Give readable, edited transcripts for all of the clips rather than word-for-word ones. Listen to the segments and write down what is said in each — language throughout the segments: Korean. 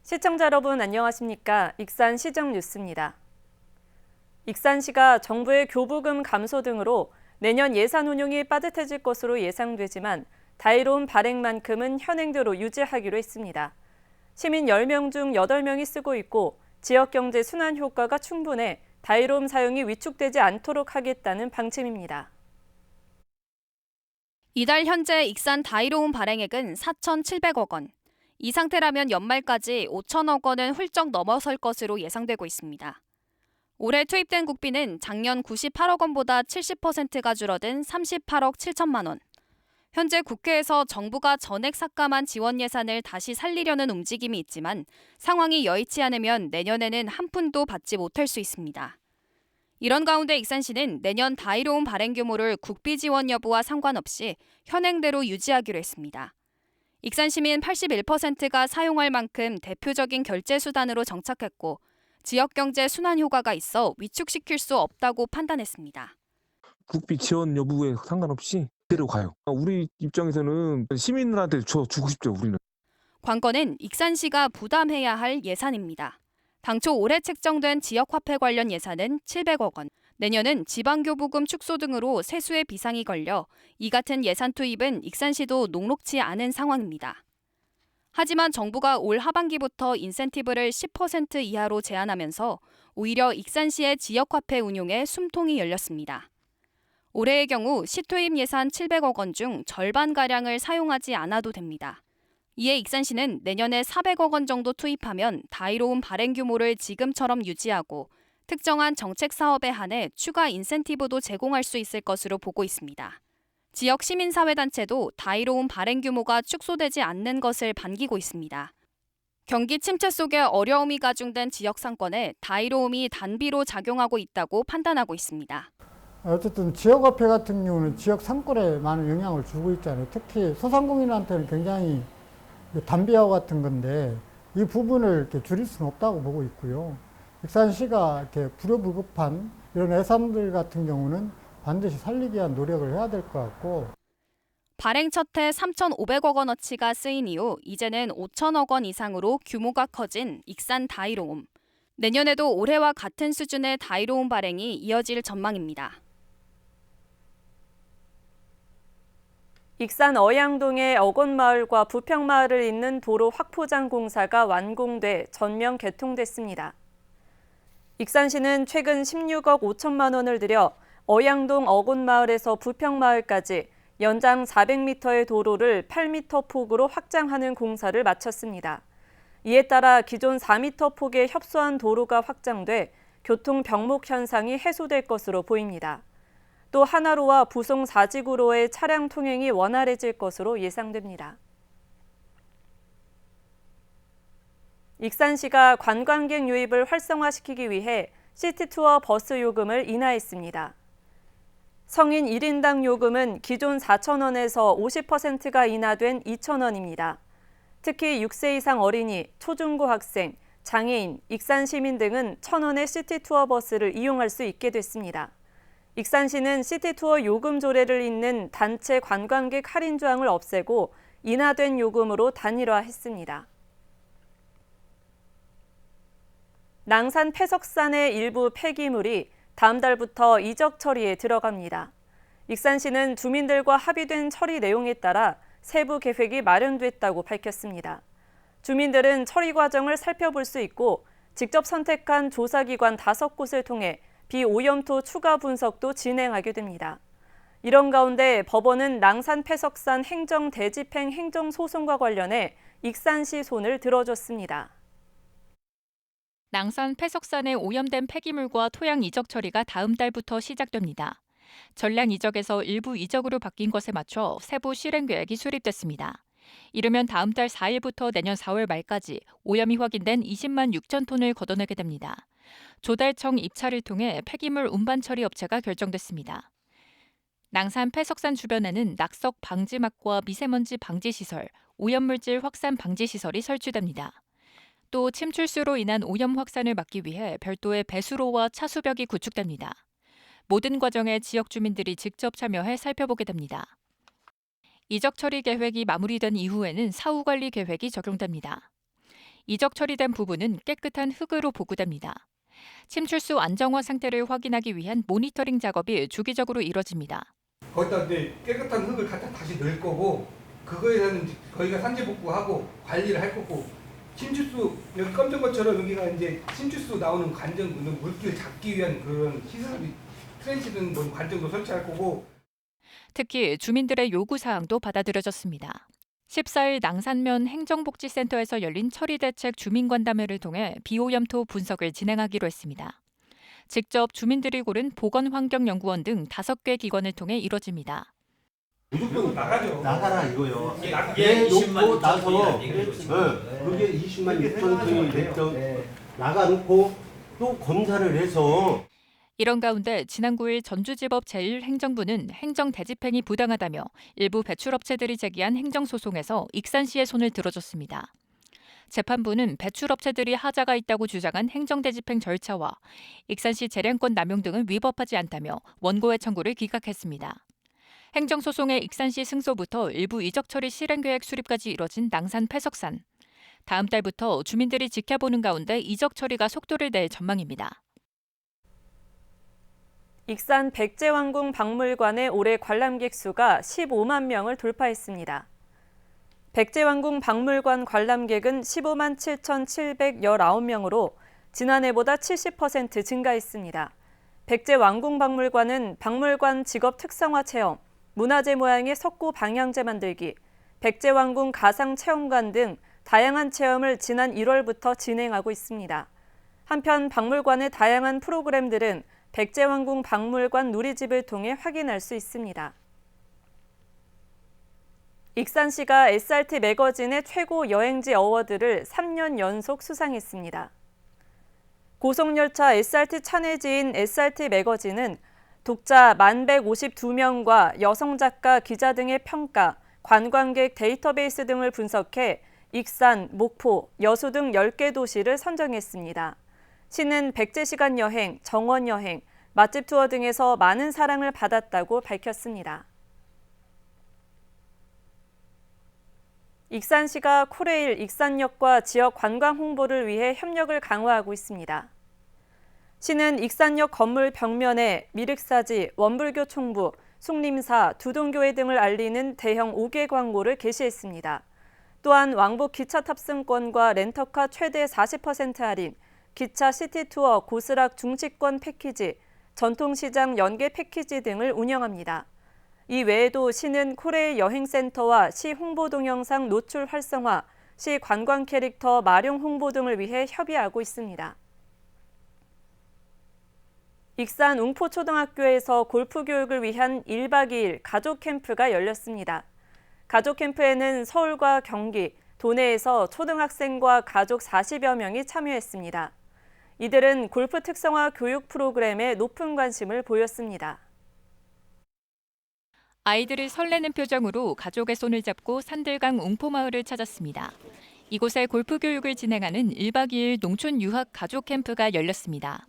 시청자 여러분 안녕하십니까? 익산 시정 뉴스입니다. 익산시가 정부의 교부금 감소 등으로 내년 예산 운용이 빠듯해질 것으로 예상되지만 다이로운 발행만큼은 현행대로 유지하기로 했습니다. 시민 10명 중 8명이 쓰고 있고 지역경제 순환 효과가 충분해 다이로움 사용이 위축되지 않도록 하겠다는 방침입니다. 이달 현재 익산 다이로움 발행액은 4,700억 원. 이 상태라면 연말까지 5천억 원은 훌쩍 넘어설 것으로 예상되고 있습니다. 올해 투입된 국비는 작년 98억 원보다 70%가 줄어든 38억 7천만 원. 현재 국회에서 정부가 전액 삭감한 지원 예산을 다시 살리려는 움직임이 있지만 상황이 여의치 않으면 내년에는 한 푼도 받지 못할 수 있습니다. 이런 가운데 익산시는 내년 다이로움 발행 규모를 국비 지원 여부와 상관없이 현행대로 유지하기로 했습니다. 익산 시민 81%가 사용할 만큼 대표적인 결제 수단으로 정착했고 지역 경제 순환 효과가 있어 위축시킬 수 없다고 판단했습니다. 국비 지원 여부에 상관없이 그대로 가요. 우리 입장에서는 시민들한테 주고 싶죠, 우리는. 관건은 익산시가 부담해야 할 예산입니다. 당초 올해 책정된 지역화폐 관련 예산은 700억 원. 내년은 지방교부금 축소 등으로 세수의 비상이 걸려 이 같은 예산 투입은 익산시도 녹록치 않은 상황입니다. 하지만 정부가 올 하반기부터 인센티브를 10% 이하로 제한하면서 오히려 익산시의 지역화폐 운용에 숨통이 열렸습니다. 올해의 경우 시투입 예산 700억 원 중 절반가량을 사용하지 않아도 됩니다. 이에 익산시는 내년에 400억 원 정도 투입하면 다이로움 발행 규모를 지금처럼 유지하고 특정한 정책 사업에 한해 추가 인센티브도 제공할 수 있을 것으로 보고 있습니다. 지역 시민사회단체도 다이로움 발행 규모가 축소되지 않는 것을 반기고 있습니다. 경기 침체 속에 어려움이 가중된 지역 상권에 다이로움이 단비로 작용하고 있다고 판단하고 있습니다. 어쨌든 지역화폐 같은 경우는 지역 상권에 많은 영향을 주고 있잖아요. 특히 소상공인한테는 굉장히 단비와 같은 건데 이 부분을 이렇게 줄일 수는 없다고 보고 있고요. 익산시가 이렇게 불효불급한 이런 예산들 같은 경우는 반드시 살리기 위한 노력을 해야 될 것 같고. 발행 첫 해 3,500억 원어치가 쓰인 이후 이제는 5천억 원 이상으로 규모가 커진 익산 다이로움. 내년에도 올해와 같은 수준의 다이로움 발행이 이어질 전망입니다. 익산 어양동의 어곤마을과 부평마을을 잇는 도로 확포장 공사가 완공돼 전면 개통됐습니다. 익산시는 최근 16억 5천만 원을 들여 어양동 어곤마을에서 부평마을까지 연장 400m의 도로를 8m 폭으로 확장하는 공사를 마쳤습니다. 이에 따라 기존 4m 폭의 협소한 도로가 확장돼 교통 병목 현상이 해소될 것으로 보입니다. 또 하나로와 부송 4지구로의 차량 통행이 원활해질 것으로 예상됩니다. 익산시가 관광객 유입을 활성화시키기 위해 시티투어 버스 요금을 인하했습니다. 성인 1인당 요금은 기존 4,000원에서 50%가 인하된 2,000원입니다. 특히 6세 이상 어린이, 초중고 학생, 장애인, 익산 시민 등은 1,000원의 시티투어 버스를 이용할 수 있게 됐습니다. 익산시는 시티투어 요금 조례를 잇는 단체 관광객 할인 조항을 없애고 인하된 요금으로 단일화했습니다. 낭산 폐석산의 일부 폐기물이 다음 달부터 이적 처리에 들어갑니다. 익산시는 주민들과 합의된 처리 내용에 따라 세부 계획이 마련됐다고 밝혔습니다. 주민들은 처리 과정을 살펴볼 수 있고 직접 선택한 조사기관 5곳을 통해 비오염토 추가 분석도 진행하게 됩니다. 이런 가운데 법원은 낭산 폐석산 행정 대집행 행정소송과 관련해 익산시 손을 들어줬습니다. 낭산 폐석산의 오염된 폐기물과 토양 이적 처리가 다음 달부터 시작됩니다. 전량 이적에서 일부 이적으로 바뀐 것에 맞춰 세부 실행 계획이 수립됐습니다. 이르면 다음 달 4일부터 내년 4월 말까지 오염이 확인된 20만 6천 톤을 걷어내게 됩니다. 조달청 입찰을 통해 폐기물 운반 처리 업체가 결정됐습니다. 낭산 폐석산 주변에는 낙석 방지막과 미세먼지 방지 시설, 오염물질 확산 방지 시설이 설치됩니다. 또 침출수로 인한 오염 확산을 막기 위해 별도의 배수로와 차수벽이 구축됩니다. 모든 과정에 지역 주민들이 직접 참여해 살펴보게 됩니다. 이적 처리 계획이 마무리된 이후에는 사후 관리 계획이 적용됩니다. 이적 처리된 부분은 깨끗한 흙으로 복구됩니다. 침출수 안정화 상태를 확인하기 위한 모니터링 작업이 주기적으로 이뤄집니다. 거기다 이제 깨끗한 흙을 갖다 다시 넣을 거고, 그거에 대한 거기가 산재 복구하고 관리를 할 거고, 침출수 여기 검정 것처럼 여기가 이제 침출수 나오는 관정, 물기를 잡기 위한 그런 시설이 트렌치든 뭐 관정도 설치할 거고. 특히 주민들의 요구 사항도 받아들여졌습니다. 14일 낭산면 행정복지센터에서 열린 처리대책 주민간담회를 통해 비오염토 분석을 진행하기로 했습니다. 직접 주민들이 고른 보건환경연구원 등 5개 기관을 통해 이뤄집니다. 무조건 나가죠. 나가라 이거요. 예, 놓고 나서 그게 20만 6천 톤이 됐던 나가놓고 또 검사를 해서. 이런 가운데 지난 9일 전주지법 제1행정부는 행정대집행이 부당하다며 일부 배출업체들이 제기한 행정소송에서 익산시의 손을 들어줬습니다. 재판부는 배출업체들이 하자가 있다고 주장한 행정대집행 절차와 익산시 재량권 남용 등을 위법하지 않다며 원고의 청구를 기각했습니다. 행정소송의 익산시 승소부터 일부 이적처리 실행계획 수립까지 이뤄진 낭산 패석산. 다음 달부터 주민들이 지켜보는 가운데 이적처리가 속도를 낼 전망입니다. 익산 백제왕궁 박물관의 올해 관람객 수가 15만 명을 돌파했습니다. 백제왕궁 박물관 관람객은 15만 7,719명으로 지난해보다 70% 증가했습니다. 백제왕궁 박물관은 박물관 직업 특성화 체험, 문화재 모양의 석고 방향제 만들기, 백제왕궁 가상 체험관 등 다양한 체험을 지난 1월부터 진행하고 있습니다. 한편 박물관의 다양한 프로그램들은 백제왕궁 박물관 누리집을 통해 확인할 수 있습니다. 익산시가 SRT 매거진의 최고 여행지 어워드를 3년 연속 수상했습니다. 고속열차 SRT 찬해지인 SRT 매거진은 독자 1152명과 여성 작가, 기자 등의 평가, 관광객 데이터베이스 등을 분석해 익산, 목포, 여수 등 10개 도시를 선정했습니다. 시는 백제시간 여행, 정원 여행, 맛집 투어 등에서 많은 사랑을 받았다고 밝혔습니다. 익산시가 코레일 익산역과 지역 관광 홍보를 위해 협력을 강화하고 있습니다. 시는 익산역 건물 벽면에 미륵사지, 원불교 총부, 숭림사, 두동교회 등을 알리는 대형 5개 광고를 게시했습니다. 또한 왕복 기차 탑승권과 렌터카 최대 40% 할인, 기차 시티투어 고스락 중치권 패키지, 전통시장 연계 패키지 등을 운영합니다. 이 외에도 시는 코레일 여행센터와 시 홍보 동영상 노출 활성화, 시 관광 캐릭터 마룡 홍보 등을 위해 협의하고 있습니다. 익산 웅포초등학교에서 골프 교육을 위한 1박 2일 가족 캠프가 열렸습니다. 가족 캠프에는 서울과 경기, 도내에서 초등학생과 가족 40여 명이 참여했습니다. 이들은 골프 특성화 교육 프로그램에 높은 관심을 보였습니다. 아이들이 설레는 표정으로 가족의 손을 잡고 산들강 웅포마을을 찾았습니다. 이곳에 골프 교육을 진행하는 1박 2일 농촌 유학 가족 캠프가 열렸습니다.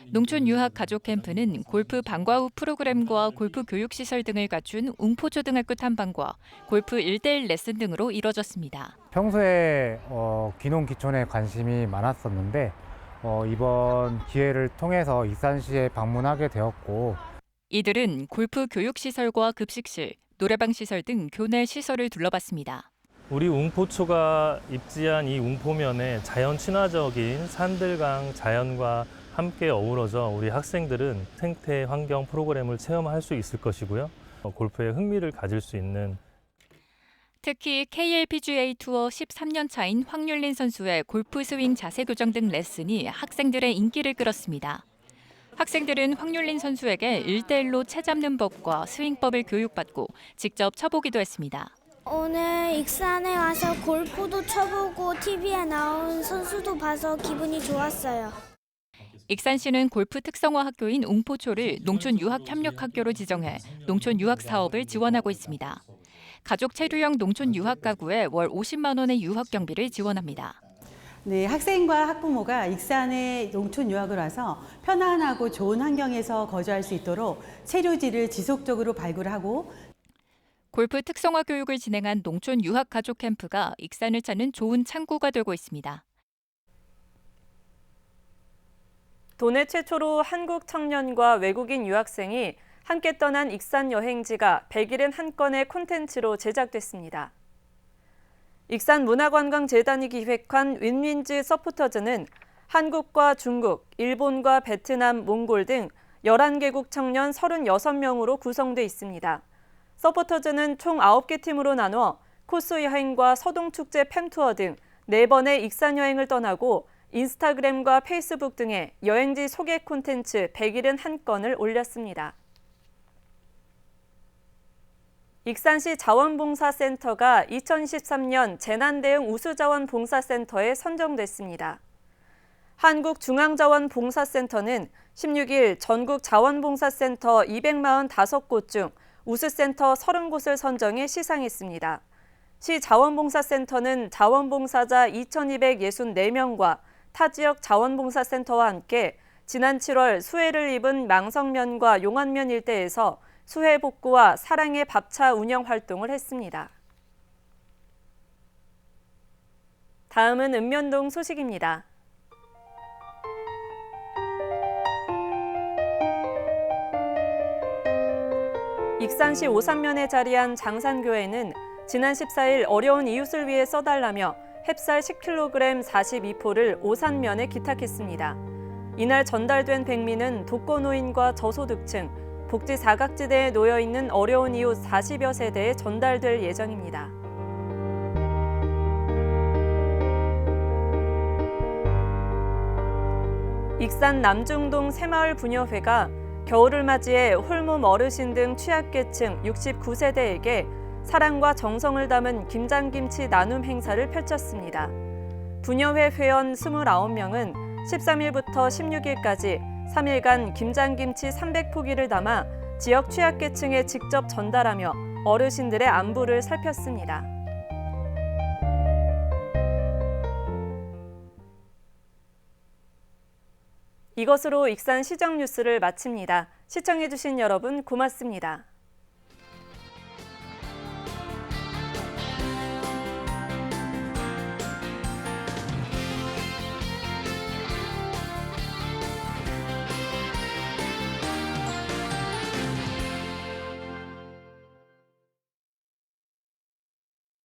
농촌 유학 가족 캠프는 골프 방과 후 프로그램과 골프 교육 시설 등을 갖춘 웅포초등학교 탐방과 골프 1:1 레슨 등으로 이뤄졌습니다. 평소에 귀농 귀촌에 관심이 많았었는데 이번 기회를 통해서 익산시에 방문하게 되었고, 이들은 골프 교육 시설과 급식실, 노래방 시설 등 교내 시설을 둘러봤습니다. 우리 웅포초가 입지한 이 웅포면에 자연 친화적인 산들강 자연과 함께 어우러져 우리 학생들은 생태 환경 프로그램을 체험할 수 있을 것이고요. 골프에 흥미를 가질 수 있는. 특히 KLPGA 투어 13년 차인 황률린 선수의 골프 스윙 자세 교정 등 레슨이 학생들의 인기를 끌었습니다. 학생들은 황률린 선수에게 1:1로 채 잡는 법과 스윙법을 교육받고 직접 쳐보기도 했습니다. 오늘 익산에 와서 골프도 쳐보고 TV에 나온 선수도 봐서 기분이 좋았어요. 익산시는 골프 특성화 학교인 웅포초를 농촌 유학 협력 학교로 지정해 농촌 유학 사업을 지원하고 있습니다. 가족 체류형 농촌 유학 가구에 월 50만 원의 유학 경비를 지원합니다. 네, 학생과 학부모가 익산에 농촌 유학을 와서 편안하고 좋은 환경에서 거주할 수 있도록 체류지를 지속적으로 발굴하고 골프 특성화 교육을 진행한 농촌 유학 가족 캠프가 익산을 찾는 좋은 창구가 되고 있습니다. 도내 최초로 한국 청년과 외국인 유학생이 함께 떠난 익산 여행지가 100일은 한 건의 콘텐츠로 제작됐습니다. 익산문화관광재단이 기획한 윈윈즈 서포터즈는 한국과 중국, 일본과 베트남, 몽골 등 11개국 청년 36명으로 구성돼 있습니다. 서포터즈는 총 9개 팀으로 나눠 코스 여행과 서동축제 팸투어 등 4번의 익산 여행을 떠나고 인스타그램과 페이스북 등의 여행지 소개 콘텐츠 100일은 한 건을 올렸습니다. 익산시 자원봉사센터가 2023년 재난대응 우수자원봉사센터에 선정됐습니다. 한국중앙자원봉사센터는 16일 전국 자원봉사센터 245곳 중 우수센터 30곳을 선정해 시상했습니다. 시 자원봉사센터는 자원봉사자 2,264명과 타지역 자원봉사센터와 함께 지난 7월 수해를 입은 망성면과 용안면 일대에서 수해 복구와 사랑의 밥차 운영 활동을 했습니다. 다음은 읍면동 소식입니다. 익산시 오산면에 자리한 장산교회는 지난 14일 어려운 이웃을 위해 써달라며 햅쌀 10kg 42포를 오산면에 기탁했습니다. 이날 전달된 백미는 독거노인과 저소득층, 복지 사각지대에 놓여있는 어려운 이웃 40여 세대에 전달될 예정입니다. 익산 남중동 새마을 부녀회가 겨울을 맞이해 홀몸 어르신 등 취약계층 69세대에게 사랑과 정성을 담은 김장김치 나눔 행사를 펼쳤습니다. 부녀회 회원 29명은 13일부터 16일까지 3일간 김장김치 300포기를 담아 지역 취약계층에 직접 전달하며 어르신들의 안부를 살폈습니다. 이것으로 익산 시정 뉴스를 마칩니다. 시청해주신 여러분 고맙습니다.